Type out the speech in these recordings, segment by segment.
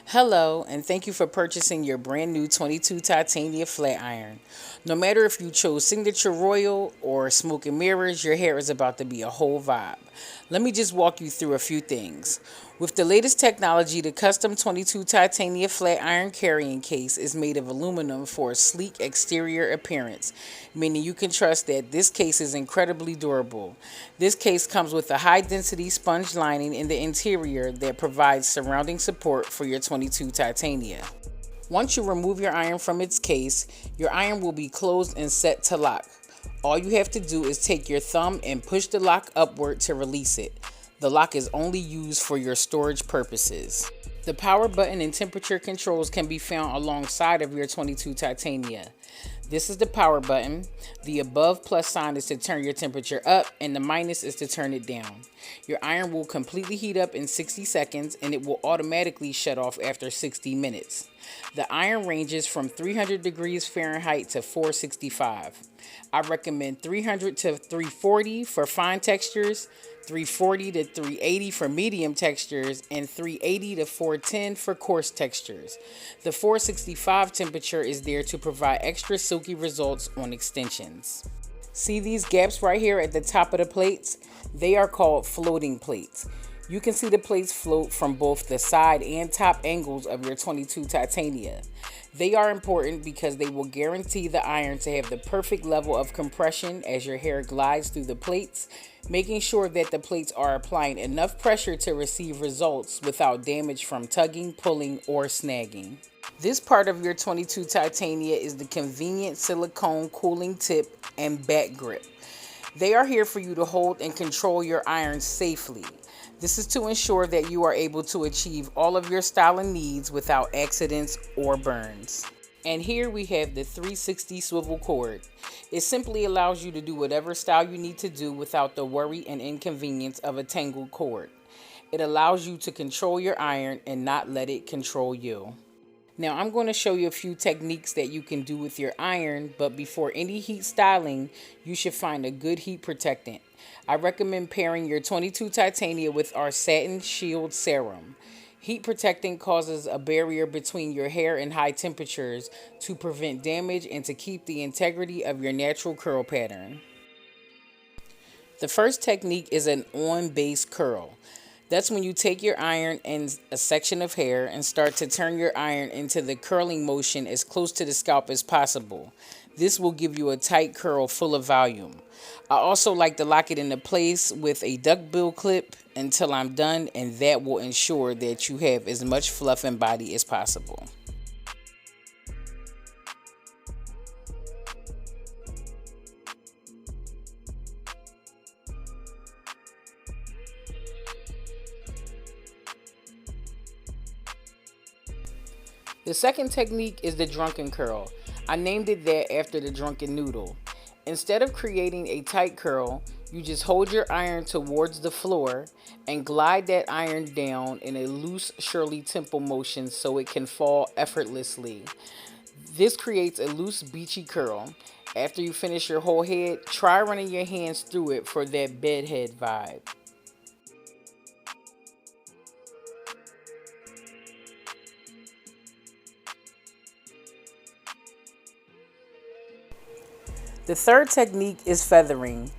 Hello, and thank you for purchasing your brand new 22 Titania flat iron. No matter if you chose Signature Royal or Smoke and Mirrors, your hair is about to be a whole vibe. Let me just walk you through a few things. With the latest technology, the custom 22 Titania flat iron carrying case is made of aluminum for a sleek exterior appearance, meaning you can trust that this case is incredibly durable. This case comes with a high density sponge lining in the interior that provides surrounding support for your 22 Titania. Once you remove your iron from its case, your iron will be closed and set to lock. All you have to do is take your thumb and push the lock upward to release it. The lock is only used for your storage purposes. The power button and temperature controls can be found alongside of your 22 Titania. This is the power button. The above plus sign is to turn your temperature up and the minus is to turn it down. Your iron will completely heat up in 60 seconds and it will automatically shut off after 60 minutes. The iron ranges from 300 degrees Fahrenheit to 465. I recommend 300 to 340 for fine textures, 340 to 380 for medium textures, and 380 to 410 for coarse textures. The 465 temperature is there to provide extra silky results on extensions. See these gaps right here at the top of the plates? They are called floating plates. You can see the plates float from both the side and top angles of your 22 Titania. They are important because they will guarantee the iron to have the perfect level of compression as your hair glides through the plates, making sure that the plates are applying enough pressure to receive results without damage from tugging, pulling, or snagging. This part of your 22 Titania is the convenient silicone cooling tip and back grip. They are here for you to hold and control your iron safely. This is to ensure that you are able to achieve all of your styling needs without accidents or burns. And here we have the 360 swivel cord. It simply allows you to do whatever style you need to do without the worry and inconvenience of a tangled cord. It allows you to control your iron and not let it control you. Now I'm going to show you a few techniques that you can do with your iron, but before any heat styling, you should find a good heat protectant. I recommend pairing your 22 Titania with our Satin Shield Serum. Heat protectant causes a barrier between your hair and high temperatures to prevent damage and to keep the integrity of your natural curl pattern. The first technique is an on-base curl. That's when you take your iron and a section of hair and start to turn your iron into the curling motion as close to the scalp as possible. This will give you a tight curl full of volume. I also like to lock it into place with a duckbill clip until I'm done, and that will ensure that you have as much fluff and body as possible. The second technique is the drunken curl. I named it that after the drunken noodle. Instead of creating a tight curl, you just hold your iron towards the floor and glide that iron down in a loose Shirley Temple motion so it can fall effortlessly. This creates a loose beachy curl. After you finish your whole head, try running your hands through it for that bedhead vibe. The third technique is feathering.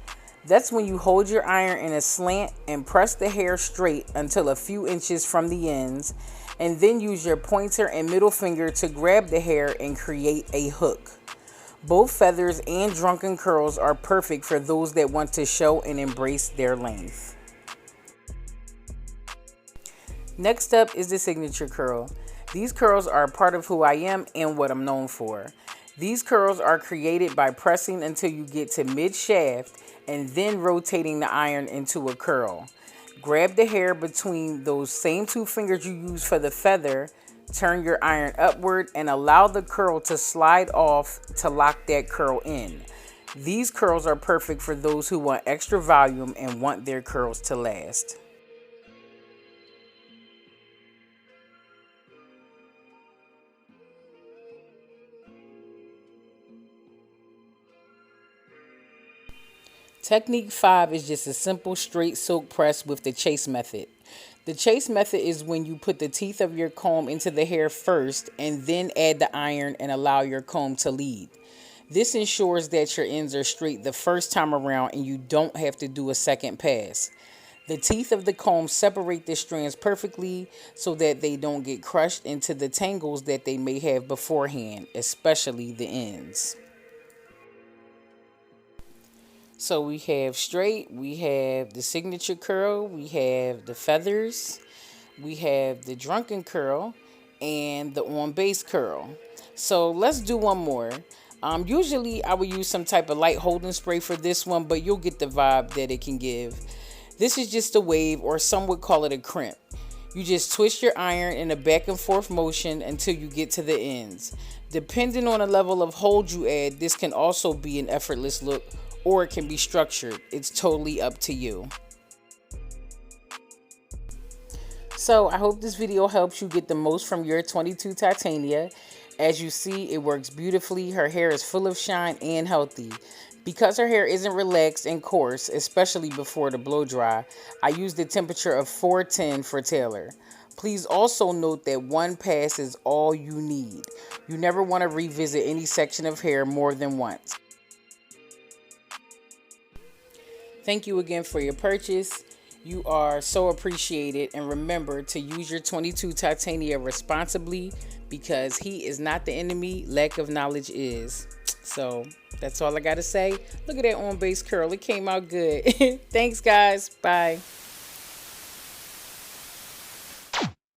That's when you hold your iron in a slant and press the hair straight until a few inches from the ends, and then use your pointer and middle finger to grab the hair and create a hook. Both feathers and drunken curls are perfect for those that want to show and embrace their length. Next up is the signature curl. These curls are a part of who I am and what I'm known for. These curls are created by pressing until you get to mid-shaft and then rotating the iron into a curl. Grab the hair between those same two fingers you use for the feather, turn your iron upward, and allow the curl to slide off to lock that curl in. These curls are perfect for those who want extra volume and want their curls to last. Technique 5 is just a simple straight silk press with the chase method. The chase method is when you put the teeth of your comb into the hair first and then add the iron and allow your comb to lead. This ensures that your ends are straight the first time around and you don't have to do a second pass. The teeth of the comb separate the strands perfectly so that they don't get crushed into the tangles that they may have beforehand, especially the ends. So we have straight, we have the signature curl, we have the feathers, we have the drunken curl, and the on base curl. So let's do one more. Usually I would use some type of light holding spray for this one, but you'll get the vibe that it can give. This is just a wave, or some would call it a crimp. You just twist your iron in a back and forth motion until you get to the ends. Depending on the level of hold you add, this can also be an effortless look, or it can be structured. It's totally up to you. So I hope this video helps you get the most from your 22TiTania. As you see, it works beautifully. Her hair is full of shine and healthy. Because her hair isn't relaxed and coarse, especially before the blow dry, I use the temperature of 410 for Taylor. Please also note that one pass is all you need. You never want to revisit any section of hair more than once. Thank you again for your purchase. You are so appreciated, and remember to use your 22TiTania responsibly, because he is not the enemy, lack of knowledge is. So that's all I gotta say. Look at that on base curl, it came out good. Thanks guys, bye.